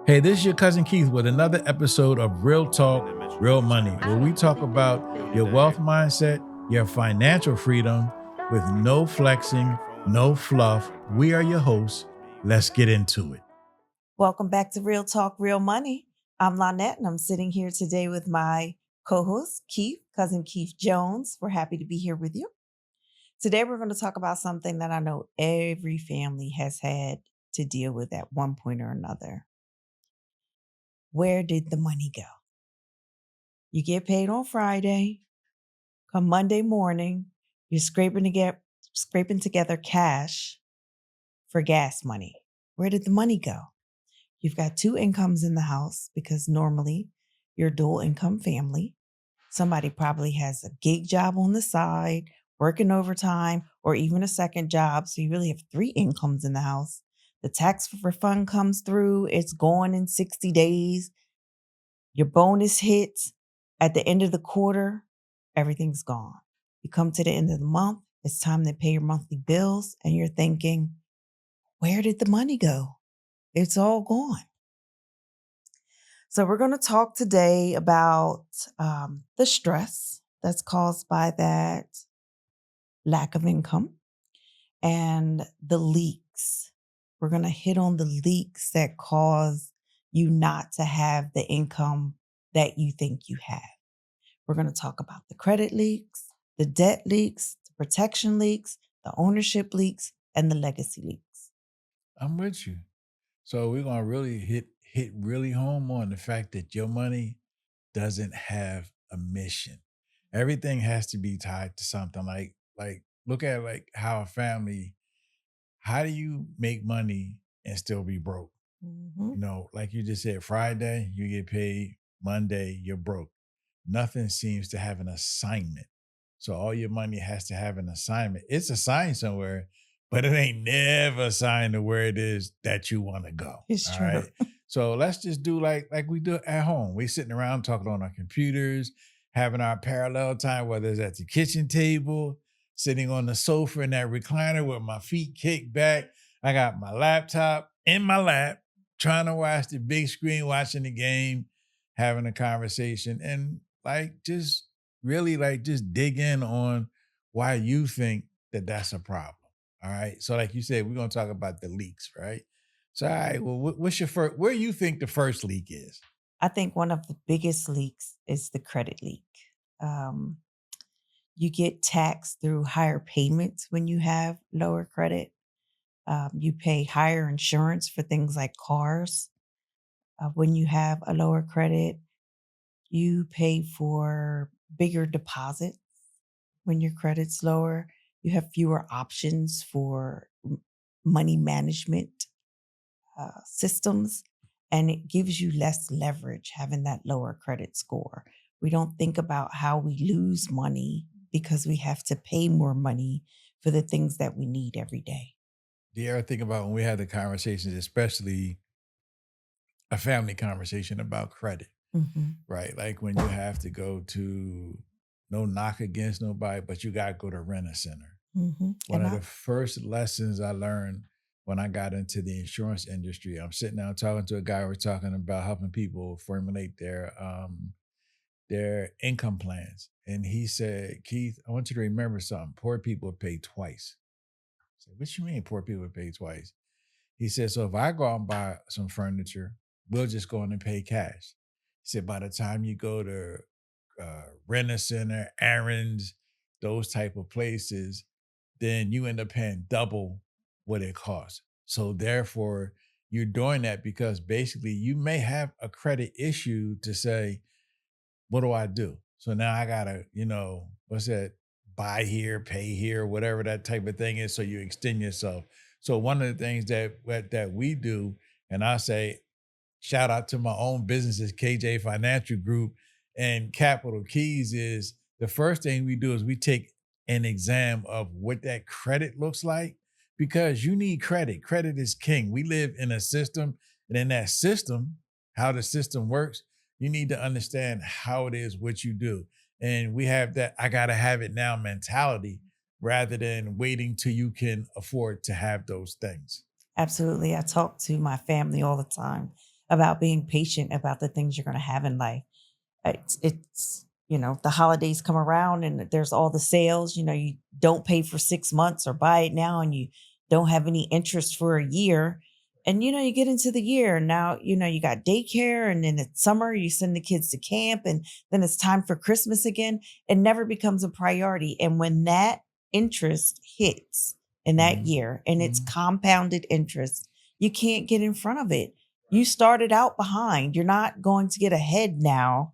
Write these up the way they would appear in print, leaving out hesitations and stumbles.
Hey, this is your cousin Keith with another episode of Real Talk, Real Money, where we talk about your wealth mindset, your financial freedom with no flexing, no fluff. We are your hosts. Let's get into it. Welcome back to Real Talk, Real Money. I'm Lonnette, and I'm sitting here today with my co-host, Keith, Kuzzin Keef Jones. We're happy to be here with you. Today, we're going to talk about something that I know every family has had to deal with at one point or another. Where did the money go? You get paid on Friday. Come Monday morning, you're scraping together cash for gas money. Where did the money go? You've got two incomes in the house because normally you're a dual income family. Somebody probably has a gig job on the side, working overtime, or even a second job. So you really have three incomes in the house. The tax refund comes through, it's gone in 60 days. Your bonus hits at the end of the quarter, everything's gone. You come to the end of the month, it's time to pay your monthly bills, and you're thinking, where did the money go? It's all gone. So we're going to talk today about the stress that's caused by that lack of income and the leaks. We're going to hit on the leaks that cause you not to have the income that you think you have. We're going to talk about the credit leaks, the debt leaks, the protection leaks, the ownership leaks, and the legacy leaks. I'm with you. So we're gonna really hit really home on the fact that your money doesn't have a mission. Everything has to be tied to something. Like look at like how a family. How do you make money and still be broke? Mhm. Like you just said, Friday, you get paid, Monday, you're broke. Nothing seems to have an assignment. So all your money has to have an assignment. It's assigned somewhere, but it ain't never assigned to where it is that you want to go. It's All true. right. So let's just do like we do at home. We sitting around talking on our computers, having our parallel time, whether it's at the kitchen table, sitting on the sofa in that recliner with my feet kicked back. I got my laptop in my lap, trying to watch the big screen, watching the game, having a conversation, and like just really like just dig in on why you think that that's a problem. All right. So, like you said, we're gonna talk about the leaks, right? So, all right. Well, what's your first? Where you think the first leak is? I think one of the biggest leaks is the credit leak. Um, you get taxed through higher payments when you have lower credit. You pay higher insurance for things like cars. When you have a lower credit, you pay for bigger deposits when your credit's lower. You have fewer options for money management systems, and it gives you less leverage having that lower credit score. We don't think about how we lose money because we have to pay more money for the things that we need every day. Do you ever think about when we had the conversations, especially a family conversation about credit, Mhm. right? Like when you have to go to no knock against nobody, but you got to go to rent a center. Mhm. One And of I the first lessons I learned when I got into the insurance industry, I'm sitting down talking to a guy. We're talking about helping people formulate their income plans, and he said, "Keith, I want you to remember something. Poor people pay twice." I said, "What you mean, poor people pay twice?" He said, "So if I go out and buy some furniture, we'll just go in and pay cash." He said, "By the time you go to rent a center, errands, those type of places, then you end up paying double what it costs. So therefore, you're doing that because basically you may have a credit issue to say, what do I do? So now I gotta, what's that? Buy here, pay here, whatever that type of thing is. So you extend yourself. So one of the things that we do, and I say, shout out to my own businesses, KJ Financial Group and Capital Keys, is the first thing we do is we take an exam of what that credit looks like because you need credit. Credit is king. We live in a system, and in that system, how the system works, you need to understand how it is what you do. And we have that I got to have it now mentality rather than waiting till you can afford to have those things. absolutely, I talk to my family all the time about being patient about the things you're going to have in life. The holidays come around and there's all the sales. You don't pay for 6 months or buy it now, and you don't have any interest for a year. And you get into the year and now, you got daycare, and then it's summer, you send the kids to camp, and then it's time for Christmas again. It never becomes a priority. And when that interest hits in that Mhm. year, and it's Mhm. compounded interest, you can't get in front of it. You started out behind. You're not going to get ahead now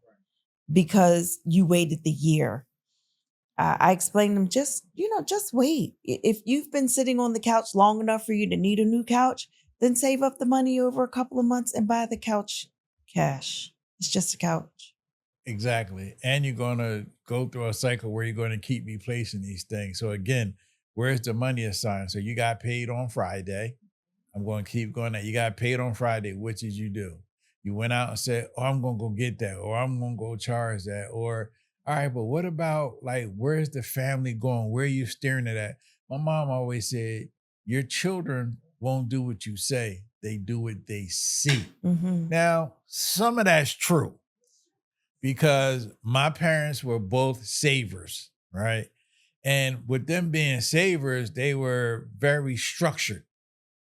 because you waited the year. I explained them, just wait. If you've been sitting on the couch long enough for you to need a new couch, then save up the money over a couple of months and buy the couch cash. It's just a couch. Exactly. And you're going to go through a cycle where you're going to keep replacing these things. So again, where's the money assigned? So you got paid on Friday. I'm going to keep going. That you got paid on Friday. What did you do? You went out and said, "Oh, I'm going to go get that," or "I'm going to go charge that," or "All right, but what about like where's the family going? Where are you staring at?" My mom always said, "Your children won't do what you say; they do what they see." Hmm. Now, some of that's true because my parents were both savers, right? And with them being savers, they were very structured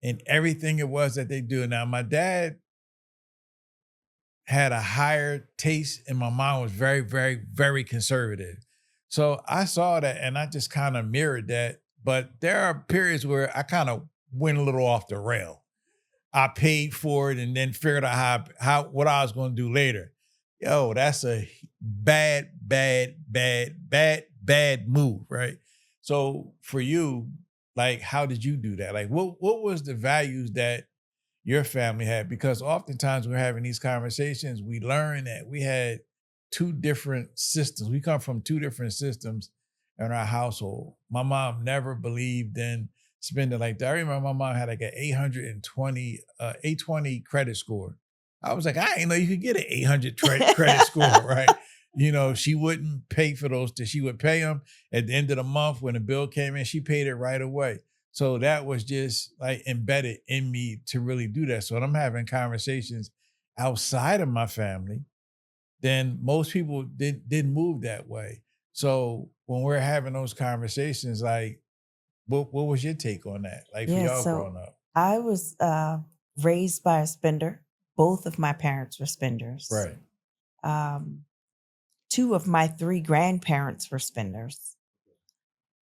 in everything it was that they do. Now, my dad had a higher taste, and my mom was very, very, very conservative. So I saw that and I just kind of mirrored that. But there are periods where I kind of went a little off the rail. I paid for it and then figured out how what I was going to do later. Yo, that's a bad, bad, bad, bad, bad move, right? So for you, like, how did you do that? Like, what was the values that your family had? Because oftentimes we're having these conversations, we learn that we had two different systems. We come from two different systems in our household. My mom never believed in spending like that. I remember my mom had like an 820 credit score. I was like, I didn't know you could get an 800 credit score, right? She wouldn't pay for those. She would pay them at the end of the month when the bill came in. She paid it right away. So that was just like embedded in me to really do that. So when I'm having conversations outside of my family, then most people didn't move that way. So when we're having those conversations, like what was your take on that? Like for Yeah. y'all So growing up? I was raised by a spender. Both of my parents were spenders. Right. Um, Two of my three grandparents were spenders.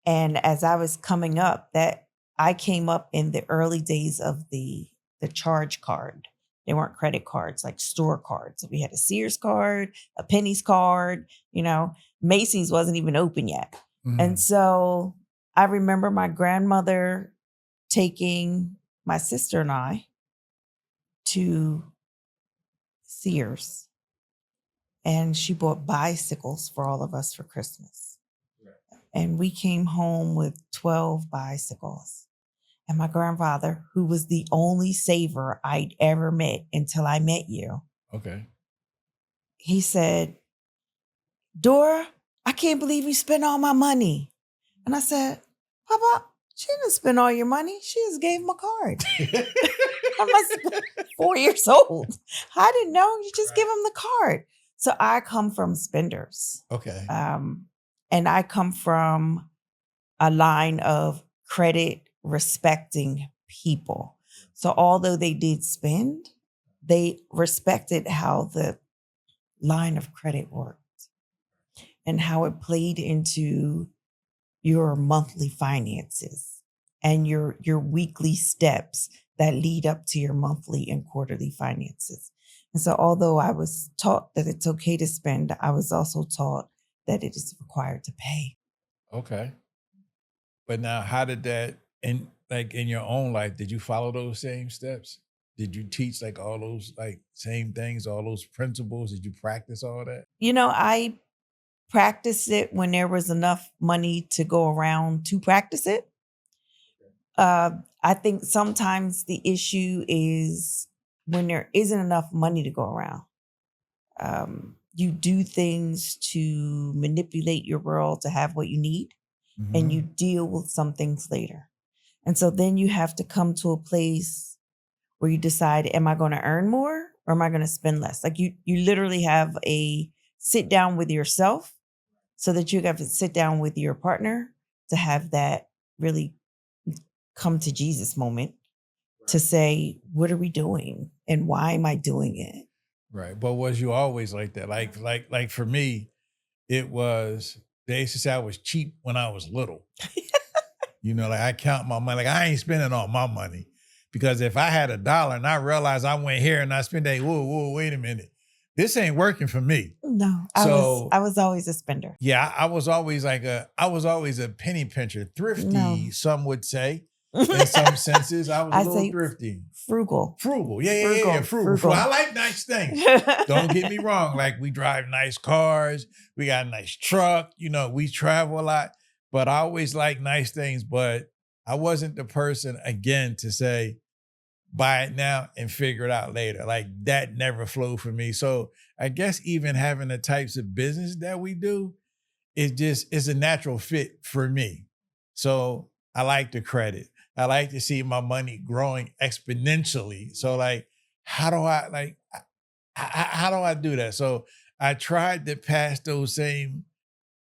And as I was coming up, that I came up in the early days of the charge card. They weren't credit cards, like store cards. We had a Sears card, a Penny's card, Macy's wasn't even open yet. And Mhm. so I remember my grandmother taking my sister and I to Sears, and she bought bicycles for all of us for Christmas. And we came home with 12 bicycles. And my grandfather, who was the only saver I'd ever met until I met you, Okay. he said, "Dora, I can't believe you spent all my money." And I said, "Papa, she didn't spend all your money. She just gave him a card." I must have been 4 years old. I didn't know. You just give him the card. So I come from spenders. Okay. Um, and I come from a line of credit respecting people. So although they did spend, they respected how the line of credit worked and how it played into your monthly finances and your weekly steps that lead up to your monthly and quarterly finances. And so although I was taught that it's okay to spend, I was also taught that it is required to pay. Okay. But now how did that in your own life, did you follow those same steps? Did you teach like all those like same things, all those principles? Did you practice all that? I practiced it when there was enough money to go around to practice it. Uh, I think sometimes the issue is when there isn't enough money to go around. You do things to manipulate your world to have what you need, and you Mhm. deal with some things later. And so then you have to come to a place where you decide, am I going to earn more or am I going to spend less? Like you literally have a sit down with yourself so that you have to sit down with your partner to have that really come to Jesus moment to say, what are we doing and why am I doing it? Right. But was you always like that? Like for me, it was they used to say I was cheap when I was little. Like I count my money. Like I ain't spending all my money. Because if I had $1 and I realized I went here and I spent that, whoa, wait a minute. This ain't working for me. No, So I was always a spender. yeah, I was always a penny pincher, thrifty, No. some would say. In some senses, I was a I little say thrifty. frugal. Frugal. Yeah. Frugal. I like nice things. Don't get me wrong. Like we drive nice cars. We got a nice truck. We travel a lot. But I always like nice things. But I wasn't the person, again, to say, buy it now and figure it out later. Like that never flowed for me. So I guess even having the types of business that we do, it's a natural fit for me. So I like the credit. I like to see my money growing exponentially. So like, how do how do I do that? So I tried to pass those same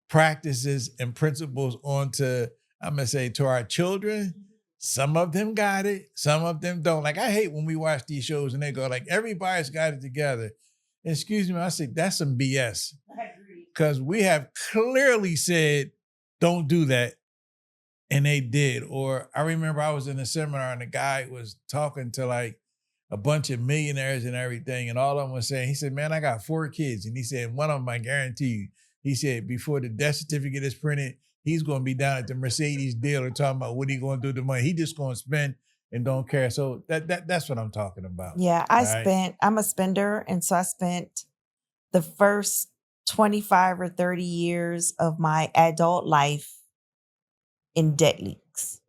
practices and principles on to, I'm gonna say, to our children. Some of them got it, some of them don't. Like I hate when we watch these shows and they go like, everybody's got it together. Excuse me, I say that's some BS. I agree. Because we have clearly said, don't do that. And they did. Or I remember I was in a seminar and the guy was talking to like a bunch of millionaires and everything. And all of them was saying, he said, man, I got 4 kids. And he said, one of them, I guarantee you, he said, before the death certificate is printed, he's going to be down at the Mercedes dealer talking about what he going to do with the money. He just going to spend and don't care. So that's what I'm talking about. Yeah, I'm a spender. And so I spent the first 25 or 30 years of my adult life in debt leaks,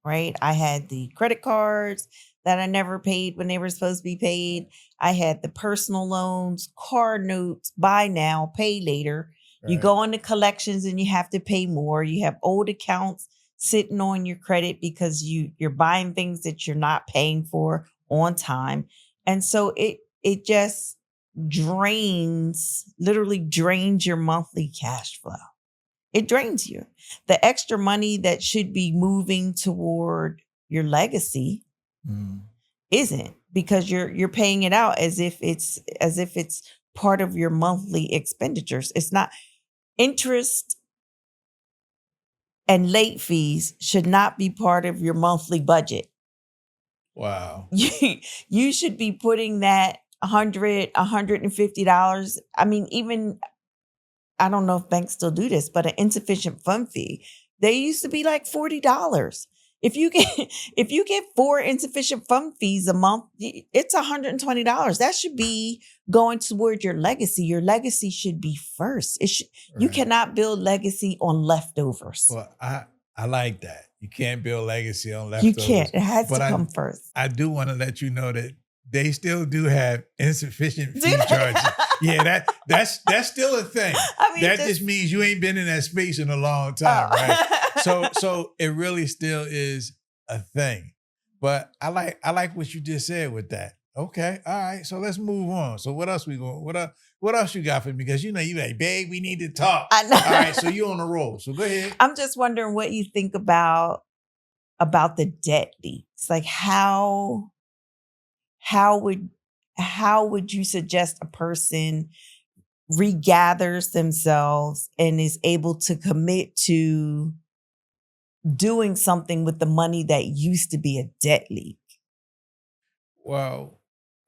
right? I had the credit cards that I never paid when they were supposed to be paid. I had the personal loans, car notes, buy now, pay later. You Right. go into collections and you have to pay more. You have old accounts sitting on your credit because you're buying things that you're not paying for on time. And so it just literally drains your monthly cash flow. It drains you. The extra money that should be moving toward your legacy Mm. isn't, because you're paying it out as if it's part of your monthly expenditures. It's not. Interest and late fees should not be part of your monthly budget. Wow. You should be putting that $150. I mean, even I don't know if banks still do this, but an insufficient fund fee, they used to be like $40. If you get if you get 4 insufficient fund fees a month, it's $120. That should be going toward your legacy. Your legacy should be first. You Right. cannot build legacy on leftovers. Well, I like that. You can't build legacy on You leftovers. can't. It has But to come first. I do want to let you know that they still do have insufficient Do fee they? charges. Yeah, that's still a thing. I mean, That just means you ain't been in that space in a long time, right? So it really still is a thing. But I like what you just said with that. Okay, all right. So let's move on. So what else what else you got for me? Because you like, babe, we need to talk. I know. All right, so you on the roll. So go ahead. I'm just wondering what you think about the debt leaks. Like how would you suggest a person regathers themselves and is able to commit to doing something with the money that used to be a debt leak? Well,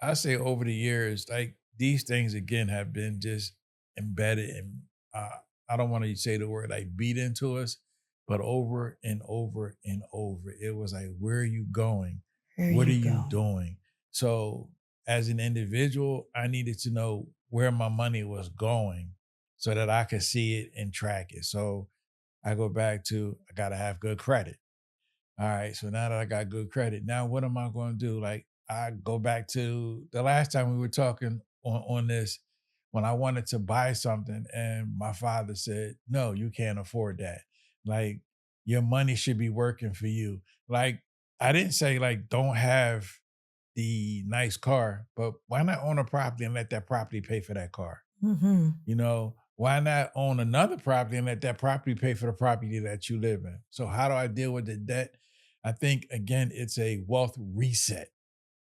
I say over the years, like these things again have been just embedded and I don't want to say the word like beat into us, but over and over and over. It was like, where are you going? There What are you you go. doing? So as an individual, I needed to know where my money was going so that I could see it and track it. So I go back to I gotta have good credit. All right. So now that I got good credit, now what am I going to do? Like I go back to the last time we were talking on this when I wanted to buy something and my father said, no, you can't afford that. Like your money should be working for you. Like I didn't say like don't have the nice car, but why not own a property and let that property pay for that car? Mhm. You know, why not own another property and let that property pay for the property that you live in? So how do I deal with the debt? I think again, it's a wealth reset.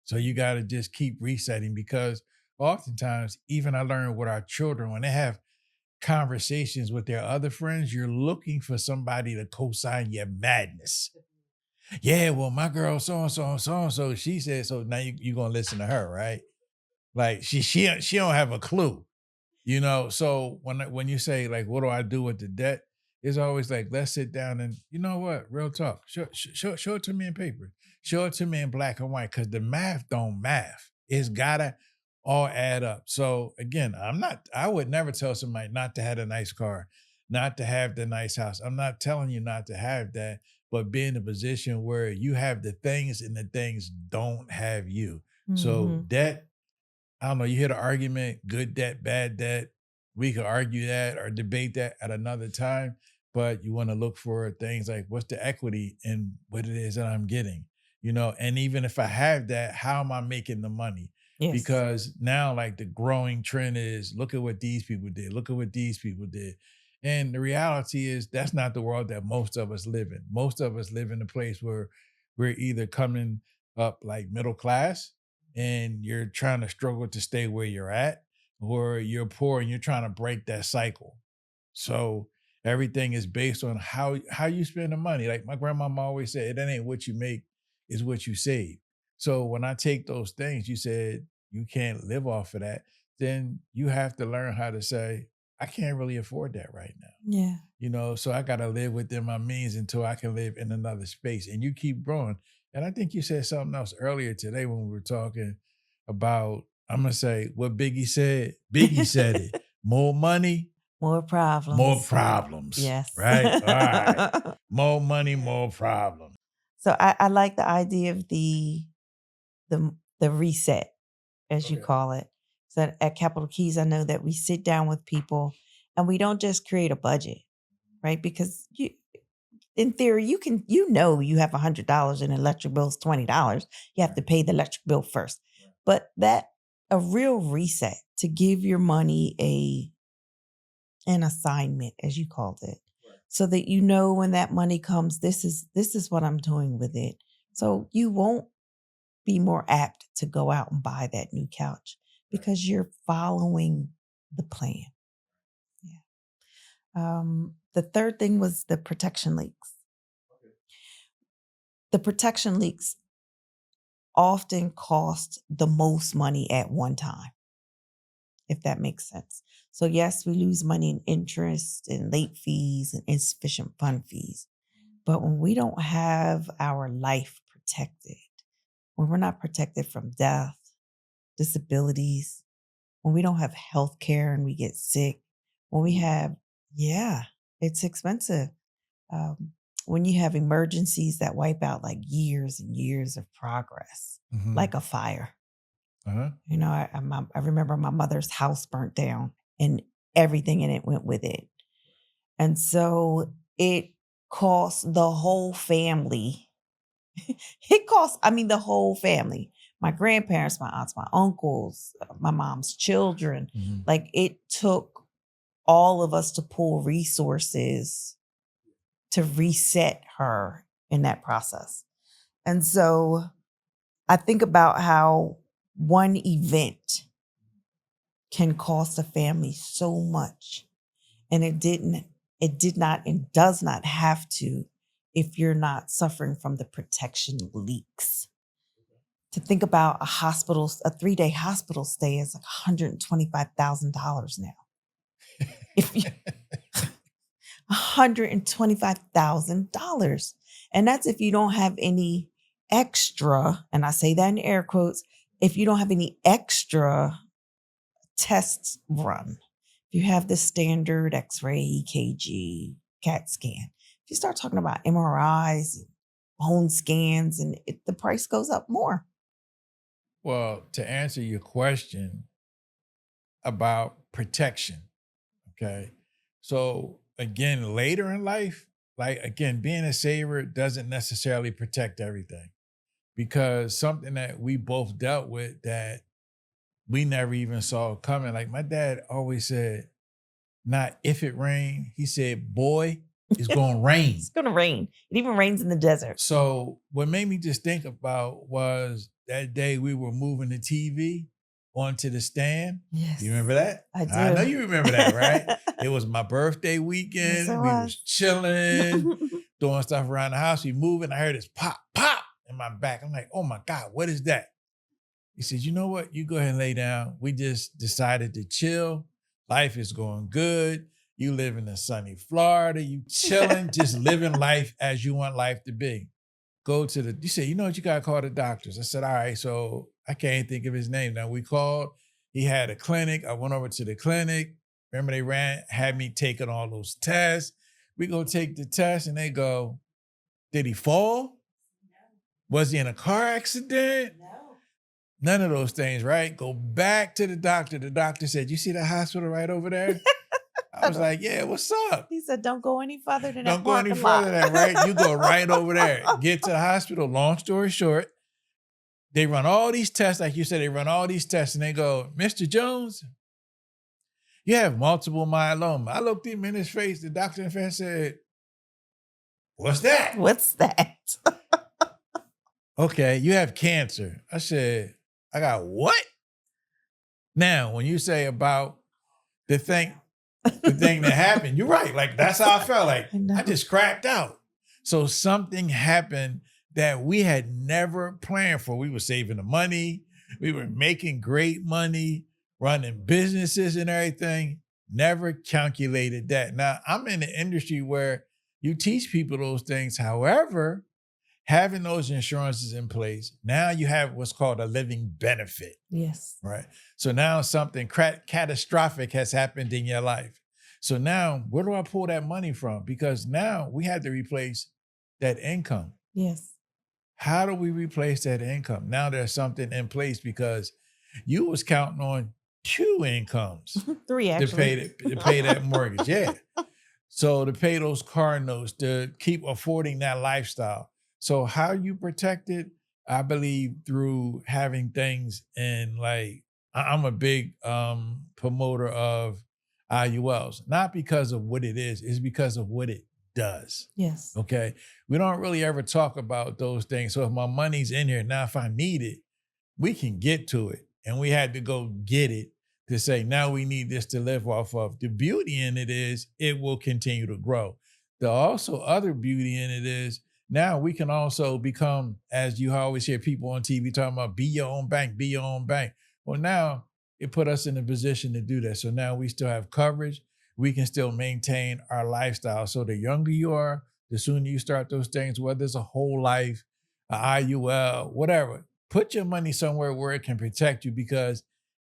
So you got to just keep resetting because oftentimes, even I learned with our children, when they have conversations with their other friends, you're looking for somebody to co-sign your madness. Yeah, well, my girl, so and so and so and so, she said so. Now you're gonna listen to her, right? Like she don't have a clue. So when you say like, what do I do with the debt? It's always like, let's sit down and you know what, real talk. Show it to me in paper. Show it to me in black and white because the math don't math. It's gotta all add up. So again, I would never tell somebody not to have a nice car, not to have the nice house. I'm not telling you not to have that, but be in a position where you have the things and the things don't have you. So Mhm. debt, I don't know, you hear the argument, good debt, bad debt. We could argue that or debate that at another time, but you want to look for things like what's the equity in what it is that I'm getting, and even if I have that, how am I making the money? Yes. Because now, like, the growing trend is look at what these people did, look at what these people did. And the reality is that's not the world that most of us live in. Most of us live in a place where we're either coming up like middle class and you're trying to struggle to stay where you're at, or you're poor and you're trying to break that cycle. So everything is based on how you spend the money. Like my grandmama always said, it ain't what you make, is what you save. So when I take those things, you said you can't live off of that, then you have to learn how to say, I can't really afford that right now. Yeah. So I got to live within my means until I can live in another space. And you keep growing. And I think you said something else earlier today when we were talking about, I'm going to say what Biggie said. Biggie said it, more money, More more problems. problems, Yes. right? All right. More money, more problems. So I like the idea of the reset, as you Okay. call it. So at Capital Keys, I know that we sit down with people and we don't just create a budget, right? Because in theory, you have $100 and electric bill's $20. You have Right. to pay the electric bill first. Right. But that a real reset to give your money an assignment, as you called it, Right. so that you know when that money comes, this is what I'm doing with it. So you won't be more apt to go out and buy that new couch Right. because you're following the plan. Yeah. The third thing was the protection leaks. Okay. The protection leaks often cost the most money at one time, if that makes sense. So, yes, we lose money in interest and late fees and insufficient fund fees. But when we don't have our life protected, when we're not protected from death, disabilities, when we don't have health care and we get sick, when we have, yeah, it's expensive. Um, when you have emergencies that wipe out like years and years of progress, Mm-hmm. like a fire. Uh-huh. I remember my mother's house burnt down and everything in it went with it. And so it cost the whole family. The whole family, my grandparents, my aunts, my uncles, my mom's children. Mm-hmm. Like it took all of us to pull resources to reset her in that process. And so I think about how one event can cost a family so much. And it did not and does not have to if you're not suffering from the protection leaks. To think about a 3-day hospital stay is like $125,000 now. If you $125,000. And that's if you don't have any extra, and I say that in air quotes, if you don't have any extra tests run. If you have the standard X-ray, EKG, CAT scan, if you start talking about MRIs, bone scans, and the price goes up more. Well, to answer your question about protection, okay. So again, later in life, like again, being a saver doesn't necessarily protect everything because something that we both dealt with that we never even saw coming. Like my dad always said, not if it rain. He said, boy, it's gonna rain. It's gonna rain. It even rains in the desert. So what made me just think about was that day we were moving the TV onto the stand. Yes. You remember that? I do. I know you remember that, right? It was my birthday Yes, weekend. it We was. was chilling, doing stuff around the house. We moving. I heard this pop, pop in my back. I'm like, oh my God, what is that? He said, you know what? You go ahead and lay down. We just decided to chill. Life is going good. You live in sunny Florida. You chilling, just living life as you want life to be. Go to you said, you know what? You got to call the doctors. I said, all right. So I can't think of his name. Now we called. He had a clinic. I went over to the clinic. Remember they had me taking all those tests. We go take the test and they go, did he fall? Was he in a car accident? No. None of those things, right? Go back to the doctor. The doctor said, you see the hospital right over there? I was like, yeah, what's up? He said, don't go any further than that. Don't go any further than that, right? You go right over there. Get to the hospital. Long story short, they run all these tests. Like you said, they run all these tests and they go, Mr. Jones, you have multiple myeloma. I looked him in his face. The doctor in his face said, what's that? What's that? Okay, you have cancer. I said, I got what? Now, when you say about the thing that happened, you're right. Like, that's how I felt. Like, I just cracked out. So something happened that we had never planned for. We were saving the money. We were making great money, running businesses and everything. Never calculated that. Now, I'm in an industry where you teach people those things. However, having those insurances in place, now you have what's called a living benefit. Yes. Right. So now something catastrophic has happened in your life. So now where do I pull that money from? Because now we had to replace that income. Yes. How do we replace that income? Now there's something in place because you was counting on 2 incomes. 3 actually. To pay that mortgage. Yeah. So to pay those car notes, to keep affording that lifestyle. So how you protect it, I believe through having things in like, I'm a big promoter of IULs, not because of what it is, it's because of what it does. Yes. Okay. We don't really ever talk about those things. So if my money's in here, now if I need it, we can get to it. And we had to go get it to say, now we need this to live off of. The beauty in it is it will continue to grow. The also other beauty in it is now we can also become, as you always hear people on TV talking about, be your own bank, be your own bank. Well, now it put us in a position to do that. So now we still have coverage. We can still maintain our lifestyle. So the younger you are, the sooner you start those things, whether it's a whole life, an IUL, whatever, put your money somewhere where it can protect you, because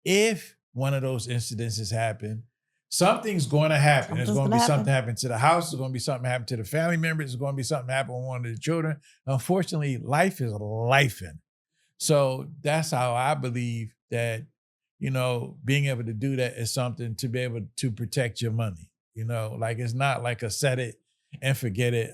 if one of those incidences happen, something's going to happen. There's going to be something happen to the house. There's going to be something happen to the family members. There's going to be something happen with one of the children. Unfortunately, life is lifing. So that's how I believe that, being able to do that is something to be able to protect your money. Like it's not like a set it and forget it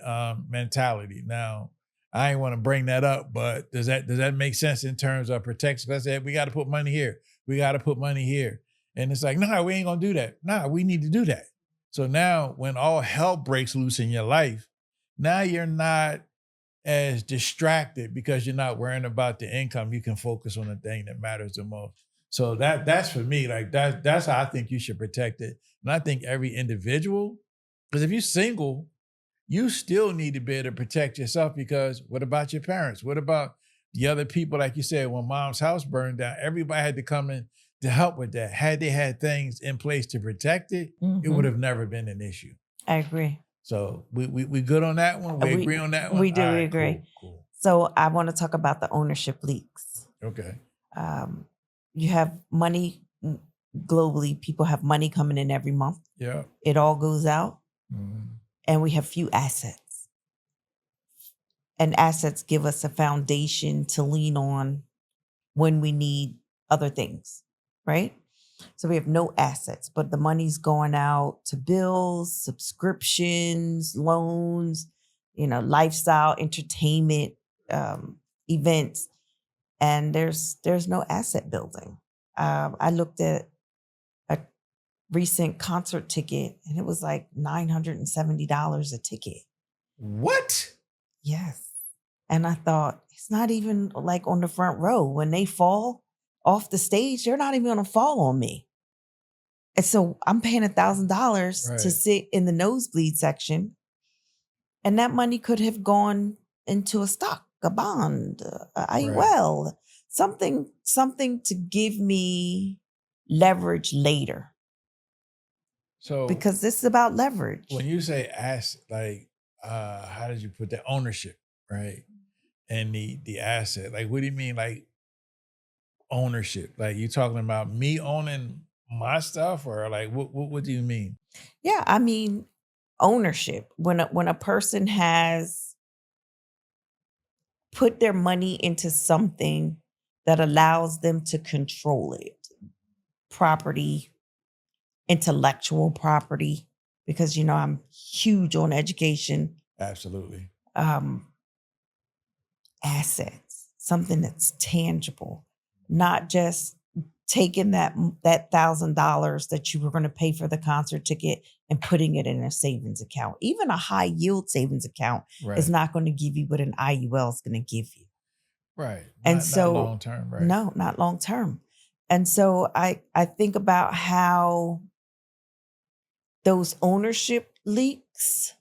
mentality. Now, I ain't want to bring that up, but does that make sense in terms of protection? I said, we got to put money here. We got to put money here. And it's like, no, we ain't going to do that. No, we need to do that. So now when all hell breaks loose in your life, now you're not as distracted because you're not worrying about the income. You can focus on the thing that matters the most. So that's for me, like that's how I think you should protect it. And I think every individual, because if you're single, you still need to be able to protect yourself, because what about your parents? What about the other people? Like you said, when mom's house burned down, everybody had to come in to help with that. Had they had things in place to protect it, it would have never been an issue. I agree. So we good on that one? We agree on that one? We do, we agree. Cool. So I want to talk about the ownership leaks. Okay. You have money globally. People have money coming in every month. Yeah. It all goes out. Mm-hmm. And we have few assets. And assets give us a foundation to lean on when we need other things, right? So we have no assets, but the money's going out to bills, subscriptions, loans, lifestyle, entertainment, events, and there's no asset building. I looked at a recent concert ticket, and it was like $970 a ticket. What? Yes. And I thought, it's not even like on the front row. When they fall off the stage, they're not even going to fall on me. And so I'm paying $1,000 to Right. sit in the nosebleed section. And that money could have gone into a stock, a bond, a Right. IUL, something to give me leverage later. So Because this is about leverage. when you say asset, like how did you put that? Ownership, right? And the asset. Like, what do you mean, like ownership? Like, you talking about me owning my stuff, or like what do you mean? Yeah, I mean ownership. When a person has put their money into something that allows them to control it. Property, intellectual property, because I'm huge on education. Absolutely. Assets, something that's tangible, not just taking that $1,000 that you were going to pay for the concert ticket and putting it in a savings account. Even a high yield savings account Right. is not going to give you what an IUL is going to give you. Right. And Not so long term, right? no, not long term. And so I think about how those ownership leaks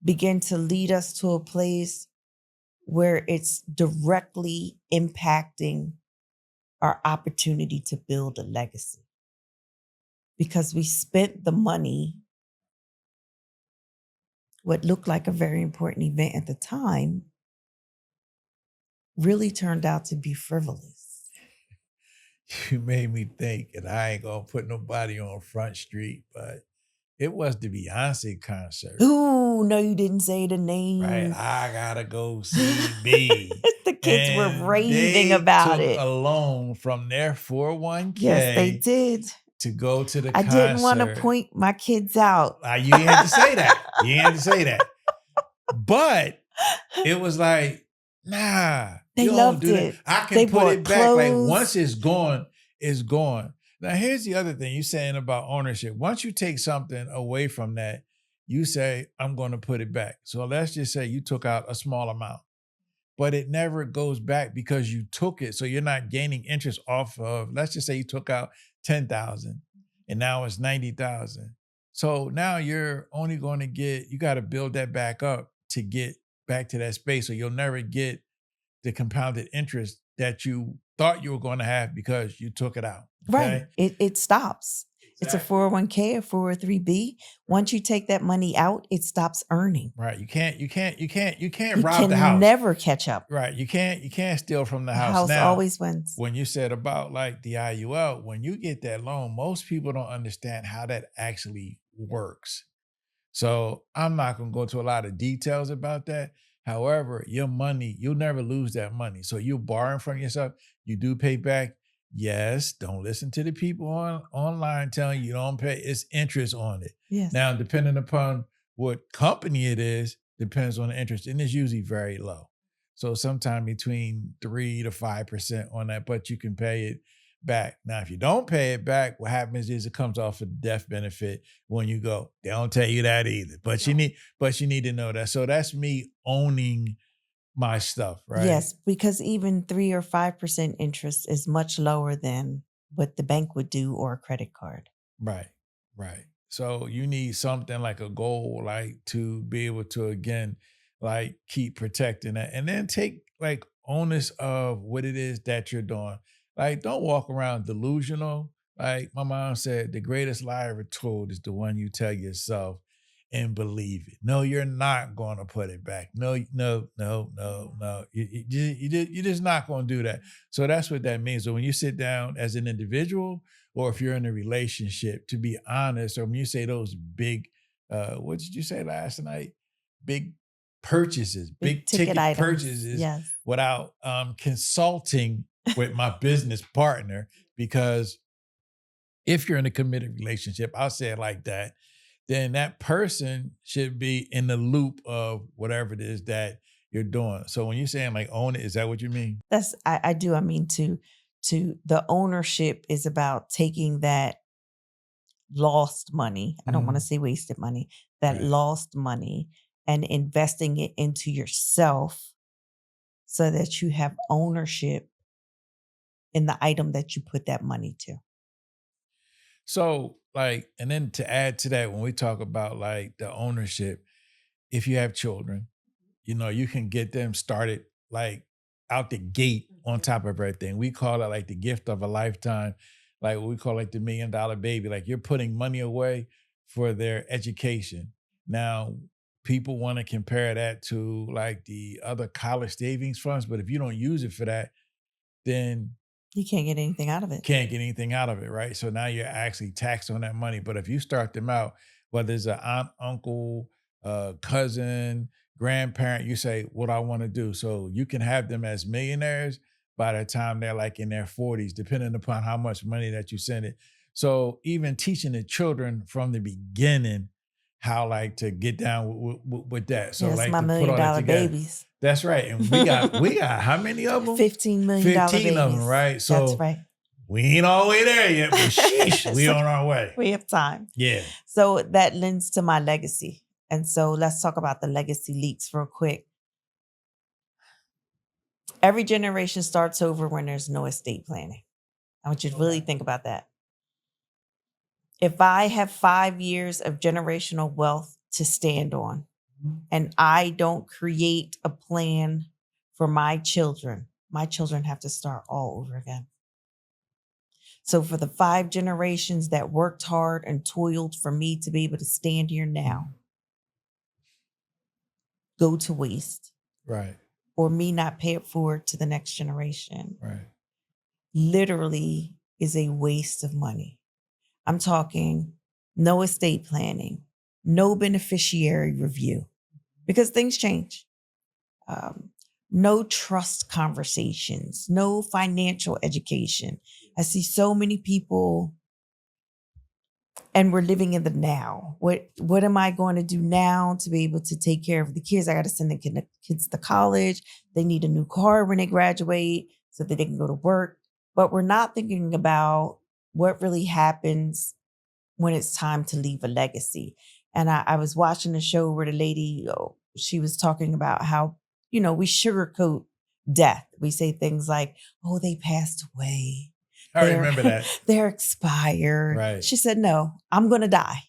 begin to lead us to a place where it's directly impacting our opportunity to build a legacy. Because we spent the money, what looked like a very important event at the time, really turned out to be frivolous. You made me think, and I ain't gonna put nobody on Front Street, but it was the Beyonce concert. Ooh, no, you didn't say the name. Right. I gotta go see B. The kids were And raving they about took it. a loan from their 401k Yes, they did. to go to the I concert. didn't want to point my kids out. You ain't had to say that. You ain't had to say that. But it was like, nah, They you don't loved do it. that. I can They put bought it back. Like, clothes. once it's gone, it's gone. Now, here's the other thing you're saying about ownership. Once you take something away from that, you say, I'm going to put it back. So let's just say you took out a small amount, but it never goes back because you took it. So you're not gaining interest off of, let's just say you took out 10,000 and now it's 90,000. So now you're only going to you got to build that back up to get back to that space. So you'll never get the compounded interest that you thought you were going to have because you took it out. Okay? Right. It stops. It's a Exactly. 401k, a 403b. Once you take that money out, it stops earning. Right. You can't You rob the house. can never catch up. Right. You can't steal from the The house. house Now, always wins. when you said about like the IUL, when you get that loan, most people don't understand how that actually works. So I'm not going to go into a lot of details about that. However, your money, you'll never lose that money. So you're borrowing from yourself. You do pay back. Yes. Don't listen to the people online telling you don't pay. It's interest on it. Yes. Now, depending upon what company it is, depends on the interest. And it's usually very low. So sometime between 3 to 5% on that, but you can pay it back. Now, if you don't pay it back, what happens is it comes off a death benefit when you go. They don't tell you that either. But you need to know that. So that's me owning my stuff, right? Yes, because even 3 or 5% interest is much lower than what the bank would do or a credit card. Right. Right. So you need something like a goal, like to be able to again, like keep protecting that and then take like onus of what it is that you're doing. Like, don't walk around delusional. Like my mom said, the greatest lie ever told is the one you tell yourself and believe it. No, you're not going to put it back. No, no, no, no, no. You're just not going to do that. So that's what that means. So when you sit down as an individual, or if you're in a relationship, to be honest, or when you say those big, what did you say last night? Big purchases, big ticket items. purchases, Yes. without consulting with my business partner, because if you're in a committed relationship, I'll say it like that, then that person should be in the loop of whatever it is that you're doing. So when you're saying like own it, is that what you mean? I do. I mean to the ownership is about taking that lost money. I don't want to say wasted money, that Right. lost money and investing it into yourself so that you have ownership in the item that you put that money to. So like, and then to add to that, when we talk about like the ownership, if you have children, you can get them started like out the gate on top of everything. We call it like the gift of a lifetime, like what we call like the $1 million baby. Like you're putting money away for their education. Now, people want to compare that to like the other college savings funds, but if you don't use it for that, then You can't get anything out of it. can't get anything out of it, right? So now you're actually taxed on that money. But if you start them out, whether it's an aunt, uncle, cousin, grandparent, you say, what I want to do. So you can have them as millionaires by the time they're like in their 40s, depending upon how much money that you send it. So even teaching the children from the beginning how like to get down with that. So Yes, like my to put million all that dollar together. babies. That's right. And we got how many of them? $15 million 15 of them, babies. right? So That's right. we ain't all the way there yet, but sheesh, we So on our way. we have time. Yeah. So that lends to my legacy. And so let's talk about the legacy leaks real quick. Every generation starts over when there's no estate planning. I want you to really think about that. If I have 5 years of generational wealth to stand on, and I don't create a plan for my children have to start all over again. So for the 5 generations that worked hard and toiled for me to be able to stand here now, go to waste, Right. or me not pay it forward to the next generation, Right. literally is a waste of money. I'm talking no estate planning, no beneficiary review, because things change. No trust conversations, no financial education. I see so many people, and we're living in the now. What am I going to do now to be able to take care of the kids? I got to send the kids to college. They need a new car when they graduate so that they can go to work. But we're not thinking about what really happens when it's time to leave a legacy. And I was watching a show where the lady, she was talking about how, we sugarcoat death. We say things like, oh, they passed away. I remember that. They're expired. Right. She said, no, I'm going to die.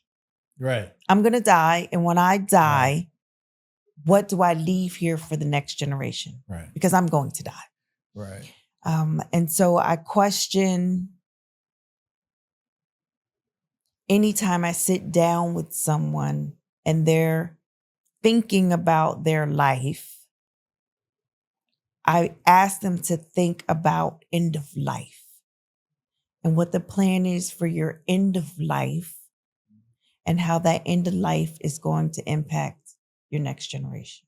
Right. I'm going to die. And when I die, Right. what do I leave here for the next generation? Right. Because I'm going to die. Right. And so I question, anytime I sit down with someone and they're thinking about their life, I ask them to think about end of life and what the plan is for your end of life and how that end of life is going to impact your next generation.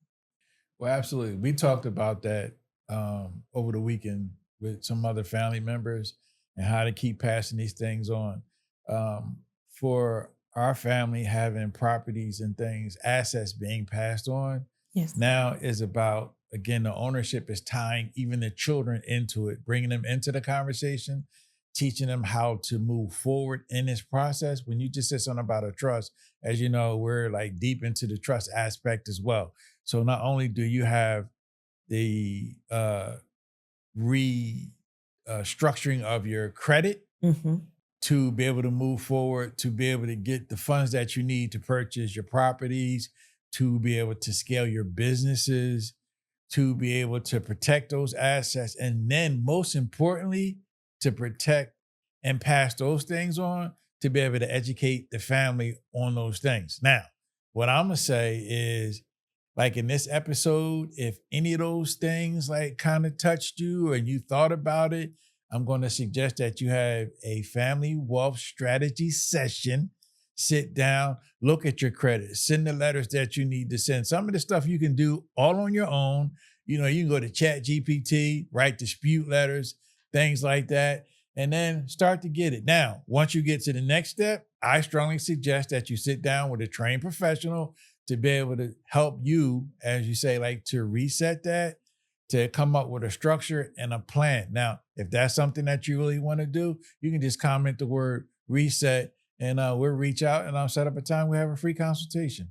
Well, absolutely. We talked about that over the weekend with some other family members and how to keep passing these things on. For our family having properties and things, assets being passed on, Yes. now is about, again, the ownership is tying even the children into it, bringing them into the conversation, teaching them how to move forward in this process. When you just said something about a trust, as you know, we're like deep into the trust aspect as well. So not only do you have the restructuring of your credit Mm-hmm. to be able to move forward, to be able to get the funds that you need to purchase your properties, to be able to scale your businesses, to be able to protect those assets, and then most importantly, to protect and pass those things on, to be able to educate the family on those things. Now, what I'm gonna say is, like in this episode, if any of those things like kind of touched you and you thought about it, I'm going to suggest that you have a family wealth strategy session. Sit down, look at your credit, send the letters that you need to send. Some of the stuff you can do all on your own. You can go to Chat GPT, write dispute letters, things like that, and then start to get it. Now, once you get to the next step, I strongly suggest that you sit down with a trained professional to be able to help you, as you say, like to reset that, to come up with a structure and a plan. Now, if that's something that you really want to do, you can just comment the word reset and we'll reach out and I'll set up a time we have a free consultation.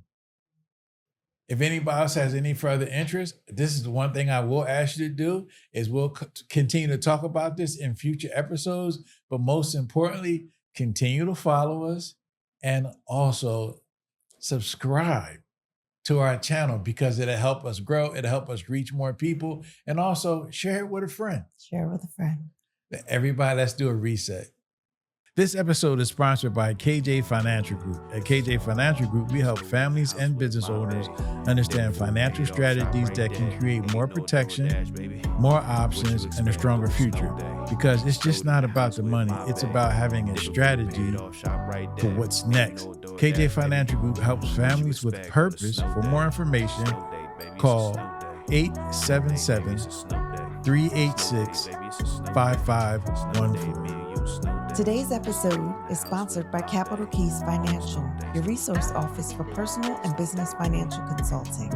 If anybody else has any further interest, this is the one thing I will ask you to do is we'll continue to talk about this in future episodes, but most importantly, continue to follow us and also subscribe to our channel because it'll help us grow, it'll help us reach more people, and also share it with a friend. Share with a friend. Everybody, let's do a reset. This episode is sponsored by KJ Financial Group. At KJ Financial Group, we help families and business owners understand financial strategies that can create more protection, more options, and a stronger future. Because it's just not about the money, it's about having a strategy for what's next. KJ Financial Group helps families with purpose. For more information, call 877-386-5514. Today's episode is sponsored by Capital Keys Financial, your resource office for personal and business financial consulting.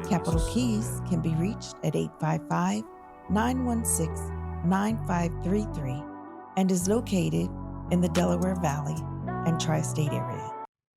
Capital Keys can be reached at 855-916-9533 and is located in the Delaware Valley and Tri-State area.